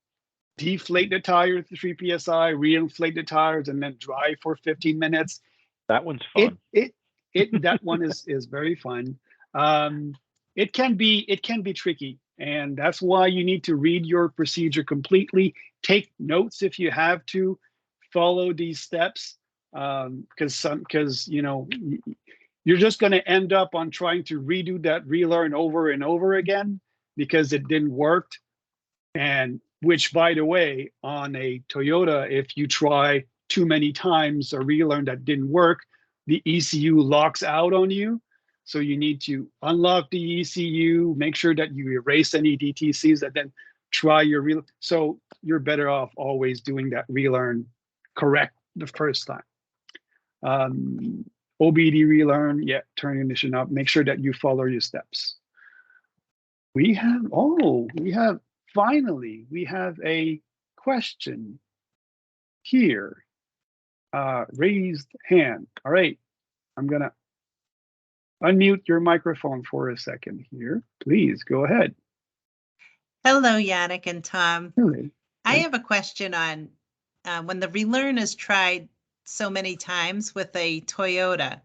deflate the tire to 3 psi, reinflate the tires, and then drive for 15 minutes. That one's fun. That one is very fun. It can be tricky, and that's why you need to read your procedure completely. Take notes if you have to. Follow these steps, because you're just going to end up on trying to redo that relearn over and over again because it didn't work. And which, by the way, on a Toyota, if you try too many times a relearn that didn't work, the ECU locks out on you. So you need to unlock the ECU, make sure that you erase any DTCs, and then try your relearn. So you're better off always doing that relearn correct the first time. OBD relearn, turn your ignition up. Make sure that you follow your steps. We have a question here. Raised hand. All right, I'm gonna unmute your microphone for a second here. Please go ahead. Hello, Yanick and Tom. Hello. I have a question on when the relearn is tried so many times with a Toyota.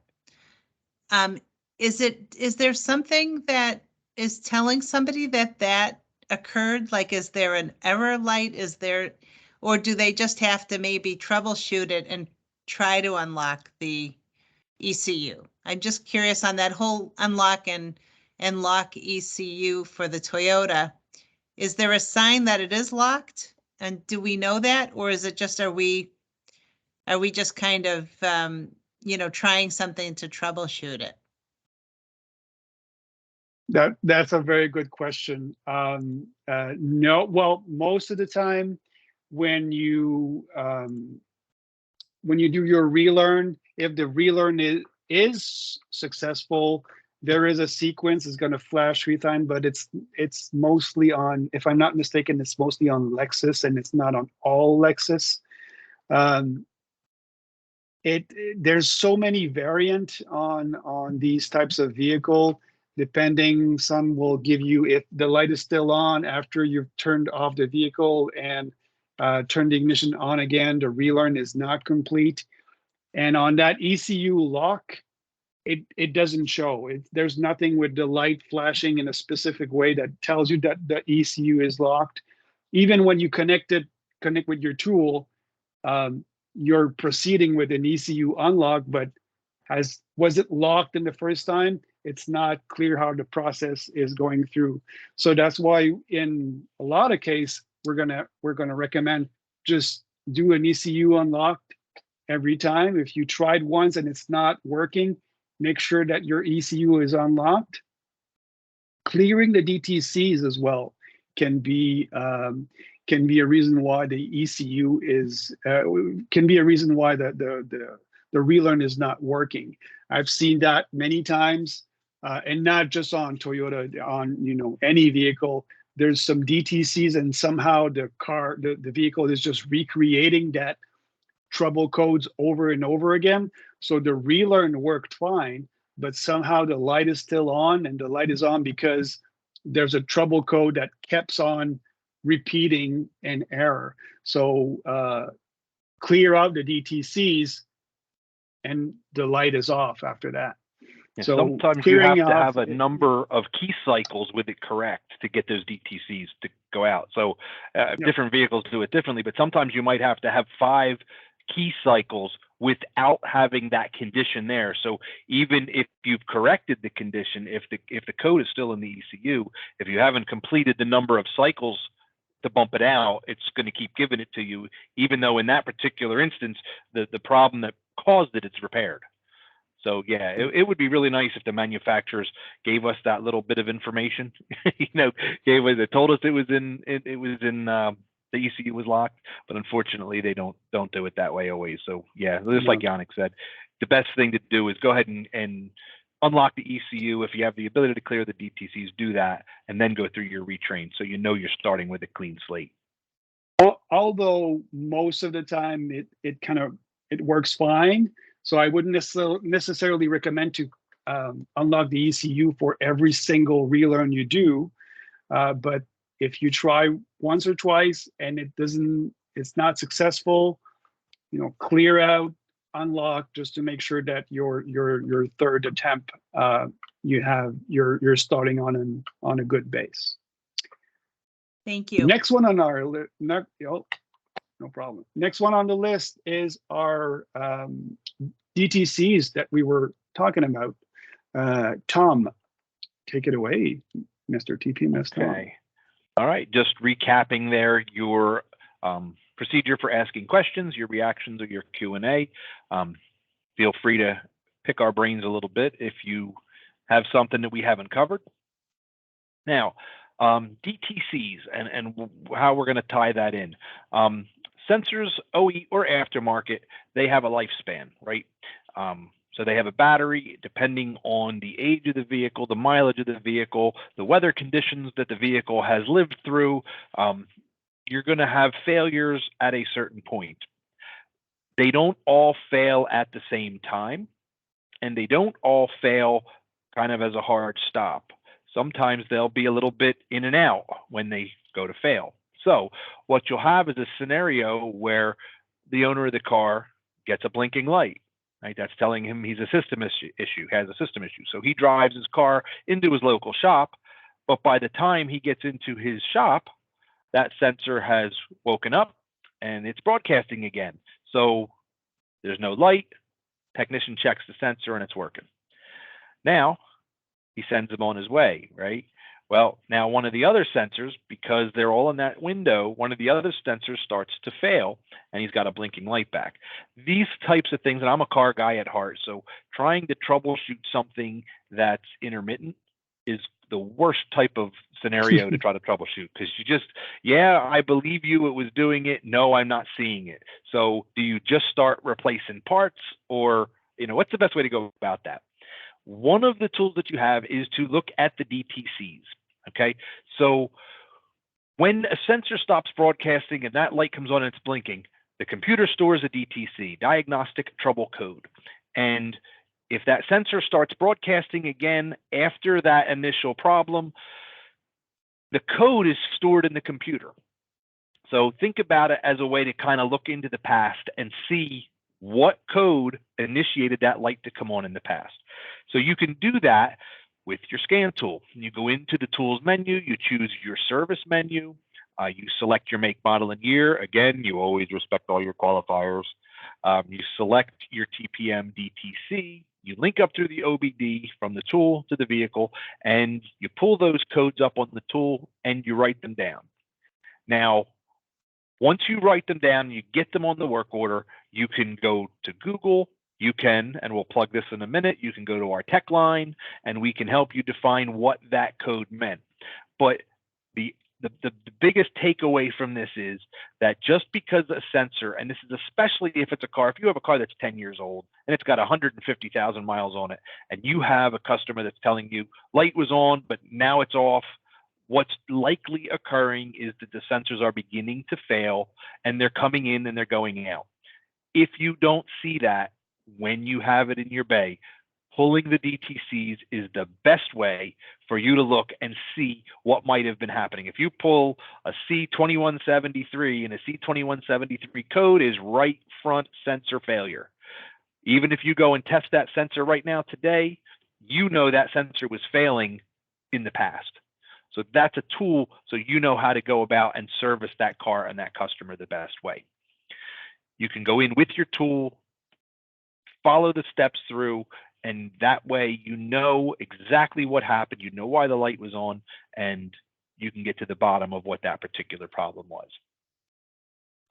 Is there something that is telling somebody that occurred? Like, is there an error light? Or do they just have to maybe troubleshoot it and try to unlock the ECU? I'm just curious on that whole unlock and lock ECU for the Toyota. Is there a sign that it is locked? And do we know that? Or is it just, are we just kind of, trying something to troubleshoot it? That's a very good question. No, well, most of the time when you do your relearn, if the relearn is successful, there is a sequence. It's going to flash 3 times, but it's mostly on, if I'm not mistaken, it's mostly on Lexus, and it's not on all Lexus. There's so many variant on these types of vehicle. Depending, some will give you, if the light is still on after you've turned off the vehicle and turned the ignition on again, the relearn is not complete. And on that ECU lock, it doesn't show. There's nothing with the light flashing in a specific way that tells you that the ECU is locked. Even when you connect with your tool, you're proceeding with an ECU unlock, but was it locked in the first time? It's not clear how the process is going through. So that's why in a lot of cases, we're gonna recommend just do an ECU unlocked every time. If you tried once and it's not working, make sure that your ECU is unlocked. Clearing the DTCs as well can be can be a reason why the ECU is can be a reason why the relearn is not working. I've seen that many times, and not just on Toyota, on any vehicle. There's some DTCs, and somehow the vehicle is just recreating that trouble codes over and over again. So the relearn worked fine, but somehow the light is still on, and the light is on because there's a trouble code that keeps on repeating an error. So clear out the DTCs, and the light is off after that. Yeah, so sometimes you have to have a it, number of key cycles with it correct to get those DTCs to go out. So different vehicles do it differently, but sometimes you might have to have 5 key cycles without having that condition there. So even if you've corrected the condition, if the code is still in the ECU, if you haven't completed the number of cycles to bump it out, it's going to keep giving it to you, even though in that particular instance, the problem that caused it's repaired. So yeah, it would be really nice if the manufacturers gave us that little bit of information, told us it was in the ECU was locked, but unfortunately they don't do it that way always. So yeah, just like Yanick said, the best thing to do is go ahead and unlock the ECU. If you have the ability to clear the DTCs, do that, and then go through your retrain so you're starting with a clean slate. Although most of the time it works fine. So I wouldn't necessarily recommend to unlock the ECU for every single relearn you do. But if you try once or twice and it's not successful, clear out, unlock, just to make sure that your third attempt you're starting on a good base. Thank you. Next one on our list. No problem. Next one on the list is our DTCs that we were talking about. Tom, take it away, Mr. TPMS. Okay. All right. Just recapping there, your procedure for asking questions, your reactions, or your Q&A. Feel free to pick our brains a little bit if you have something that we haven't covered. Now, DTCs and how we're going to tie that in. Sensors, OE or aftermarket, they have a lifespan, right? So they have a battery depending on the age of the vehicle, the mileage of the vehicle, the weather conditions that the vehicle has lived through. You're going to have failures at a certain point. They don't all fail at the same time, and they don't all fail kind of as a hard stop. Sometimes they'll be a little bit in and out when they go to fail. So what you'll have is a scenario where the owner of the car gets a blinking light, right? That's telling him he's a system issue, has a system issue. So he drives his car into his local shop, but by the time he gets into his shop, that sensor has woken up and it's broadcasting again. So there's no light, technician checks the sensor and it's working. Now he sends him on his way, right? Well, now one of the other sensors, because they're all in that window, one of the other sensors starts to fail and he's got a blinking light back. These types of things, and I'm a car guy at heart, so trying to troubleshoot something that's intermittent is the worst type of scenario to try to troubleshoot, because I believe you, it was doing it. No, I'm not seeing it. So do you just start replacing parts, or, what's the best way to go about that? One of the tools that you have is to look at the DTCs. Okay, so when a sensor stops broadcasting and that light comes on and it's blinking, the computer stores a DTC, Diagnostic Trouble Code. And if that sensor starts broadcasting again after that initial problem, the code is stored in the computer. So think about it as a way to kind of look into the past and see what code initiated that light to come on in the past. So you can do that with your scan tool. You go into the tools menu, you choose your service menu, you select your make, model, and year. Again, you always respect all your qualifiers. You select your TPM DTC, you link up through the OBD from the tool to the vehicle, and you pull those codes up on the tool and you write them down. Now, once you write them down, you get them on the work order, you can go to Google, and we'll plug this in a minute, you can go to our tech line and we can help you define what that code meant. But the the biggest takeaway from this is that just because a sensor, and this is especially if it's a car, if you have a car that's 10 years old and it's got 150,000 miles on it, and you have a customer that's telling you light was on, but now it's off, what's likely occurring is that the sensors are beginning to fail and they're coming in and they're going out. If you don't see that when you have it in your bay, pulling the DTCs is the best way for you to look and see what might have been happening. If you pull a C2173 and a C2173 code is right front sensor failure. Even if you go and test that sensor right now today, you know that sensor was failing in the past. So that's a tool so you know how to go about and service that car and that customer the best way. You can go in with your tool, follow the steps through, and that way you know exactly what happened, you know why the light was on, and you can get to the bottom of what that particular problem was.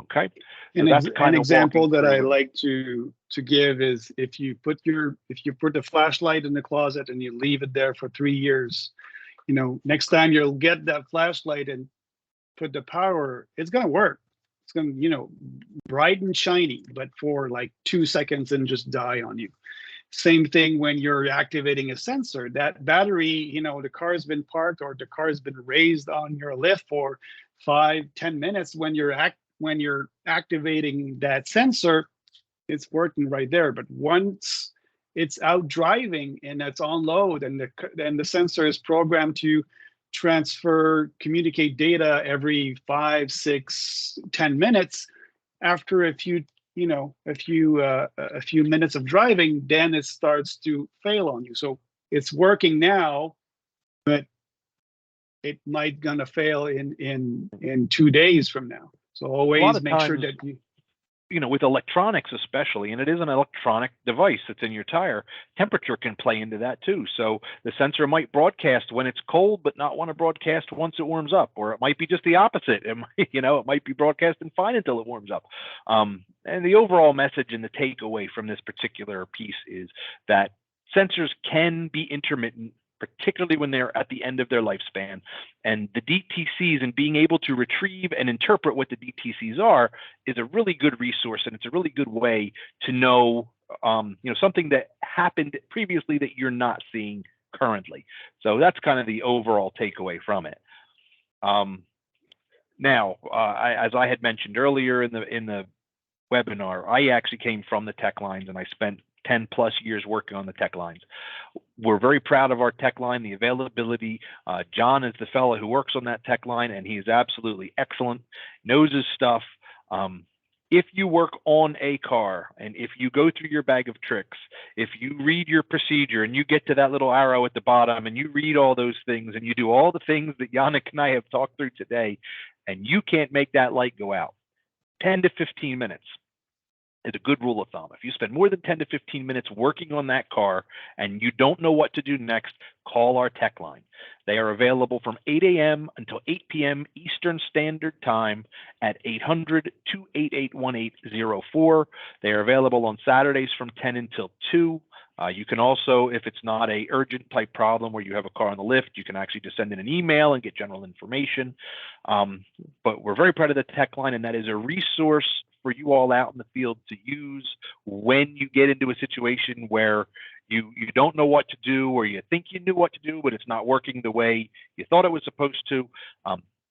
Okay. So that's an example that I like to give is if you put the flashlight in the closet and you leave it there for 3 years, you know, next time you'll get that flashlight and put the power, it's going to work. It's going to, you know, bright and shiny, but for like 2 seconds and just die on you. Same thing when you're activating a sensor. That battery, you know, the car's been parked or the car's been raised on your lift for 5-10 minutes. When you're activating that sensor, it's working right there. But once it's out driving and it's on load and the sensor is programmed to communicate data every 5, 6, 10 minutes, after a few minutes of driving, then it starts to fail on you. So it's working now, but it might gonna fail in 2 days from now. So always make sure that you know, with electronics especially, and it is an electronic device that's in your tire, temperature can play into that too. So the sensor might broadcast when it's cold, but not want to broadcast once it warms up, or it might be just the opposite. It might, you know, it might be broadcasting fine until it warms up. And the overall message and the takeaway from this particular piece is that sensors can be intermittent, particularly when they're at the end of their lifespan. And the DTCs and being able to retrieve and interpret what the DTCs are is a really good resource, and it's a really good way to know, you know, something that happened previously that you're not seeing currently. So that's kind of the overall takeaway from it. Now, as I had mentioned earlier in the webinar, I actually came from the tech lines, and I spent 10 plus years working on the tech lines. We're very proud of our tech line, the availability. John is the fellow who works on that tech line, and he is absolutely excellent, knows his stuff. If you work on a car, and if you go through your bag of tricks, if you read your procedure and you get to that little arrow at the bottom and you read all those things and you do all the things that Yanick and I have talked through today, and you can't make that light go out, 10 to 15 minutes is a good rule of thumb. If you spend more than 10 to 15 minutes working on that car and you don't know what to do next, call our tech line. They are available from 8 a.m. until 8 p.m. Eastern Standard Time at 800-288-1804. They are available on Saturdays from 10 until 2. You can also, if it's not a urgent type problem where you have a car on the lift, you can actually just send in an email and get general information. But we're very proud of the tech line, and that is a resource for you all out in the field to use when you get into a situation where you don't know what to do, or you think you knew what to do, but it's not working the way you thought it was supposed to.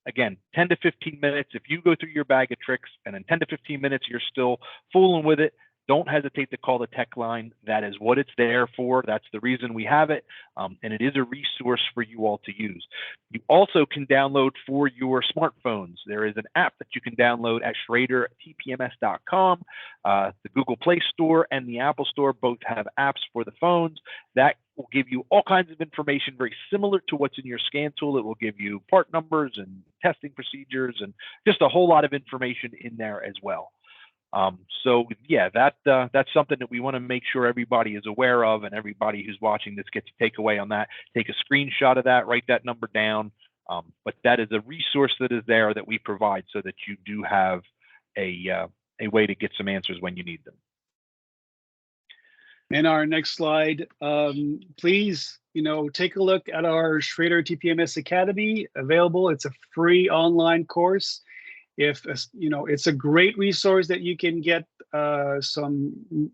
Again, 10 to 15 minutes. If you go through your bag of tricks and in 10 to 15 minutes you're still fooling with it, don't hesitate to call the tech line. That is what it's there for. That's the reason we have it. And it is a resource for you all to use. You also can download for your smartphones. There is an app that you can download at schradertpms.com. The Google Play Store and the Apple Store both have apps for the phones that will give you all kinds of information very similar to what's in your scan tool. It will give you part numbers and testing procedures and just a whole lot of information in there as well. So yeah, that's something that we want to make sure everybody is aware of, and everybody who's watching this gets a takeaway on that. Take a screenshot of that, write that number down. But that is a resource that is there that we provide so that you do have a way to get some answers when you need them. And our next slide, please, take a look at our Schrader TPMS Academy available. It's a free online course. If it's a great resource that you can get some,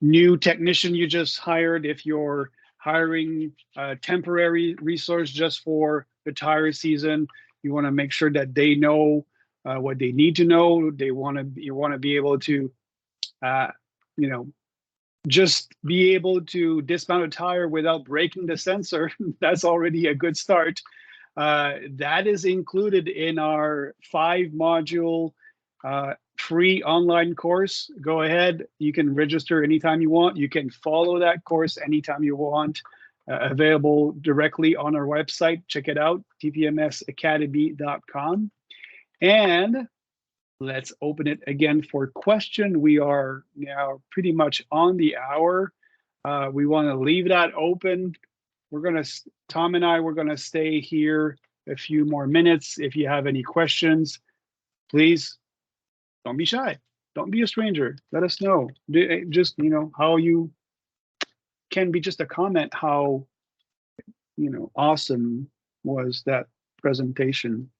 new technician you just hired. If you're hiring a temporary resource just for the tire season, you want to make sure that they know what they need to know. You want to be able to, just be able to dismount a tire without breaking the sensor. That's already a good start. That is included in our 5-module free online course. Go ahead. You can register anytime you want. You can follow that course anytime you want. Available directly on our website. Check it out, tpmsacademy.com. And let's open it again for question. We are now pretty much on the hour. We want to leave that open. Tom and I, we're gonna stay here a few more minutes. If you have any questions, please don't be shy. Don't be a stranger. Let us know. Just, how you can be just a comment, how, awesome was that presentation.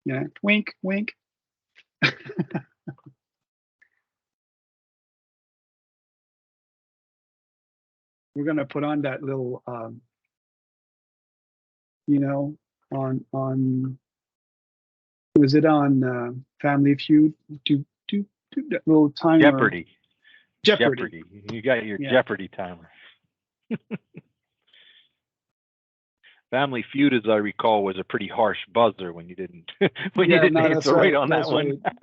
Yeah, wink, wink. We're gonna put on that little, on was it on Family Feud? Do that little timer. Jeopardy. You got your Jeopardy timer. Family Feud, as I recall, was a pretty harsh buzzer when you didn't answer right on that one. Right.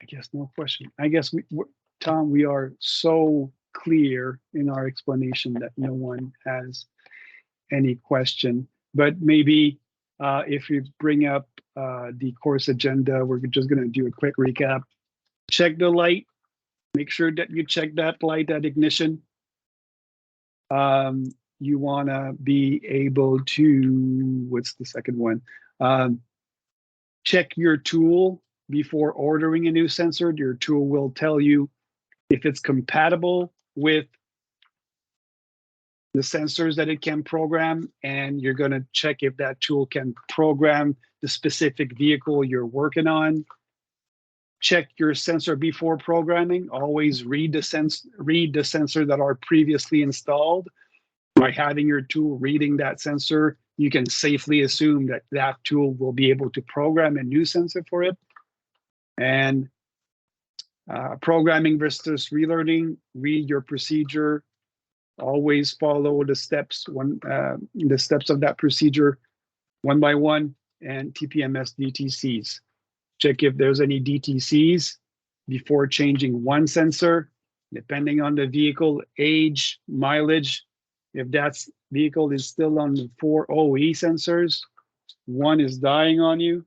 I guess no question. I guess Tom, we are so clear in our explanation that no one has any question. But maybe if you bring up the course agenda, we're just going to do a quick recap. Check the light. Make sure that you check that light at ignition. You want to be able to, what's the second one? Check your tool before ordering a new sensor. Your tool will tell you if it's compatible with the sensors that it can program, and you're going to check if that tool can program the specific vehicle you're working on. Check your sensor before programming. Always read the sensor that are previously installed. By having your tool reading that sensor, you can safely assume that that tool will be able to program a new sensor for it. And programming versus relearning, read your procedure. Always follow the steps of that procedure one by one, and TPMS DTCs. Check if there's any DTCs before changing one sensor, depending on the vehicle, age, mileage. If that vehicle is still on the 4 OE sensors, one is dying on you,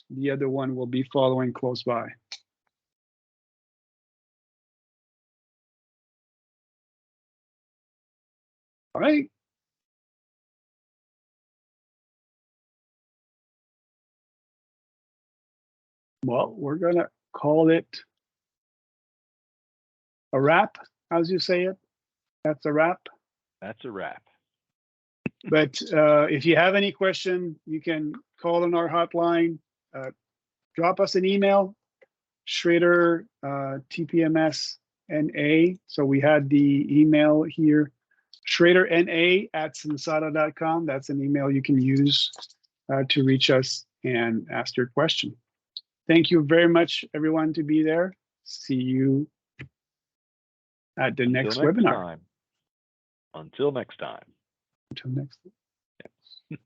the other one will be following close by. All right. Well, we're gonna call it a wrap, as you say it. That's a wrap. That's a wrap. But if you have any question, you can call on our hotline, drop us an email, Schrader TPMS NA. So we had the email here, schraderna@sensata.com. That's an email you can use to reach us and ask your question. Thank you very much, everyone, to be there. See you at the next webinar. Until next time. Until next time.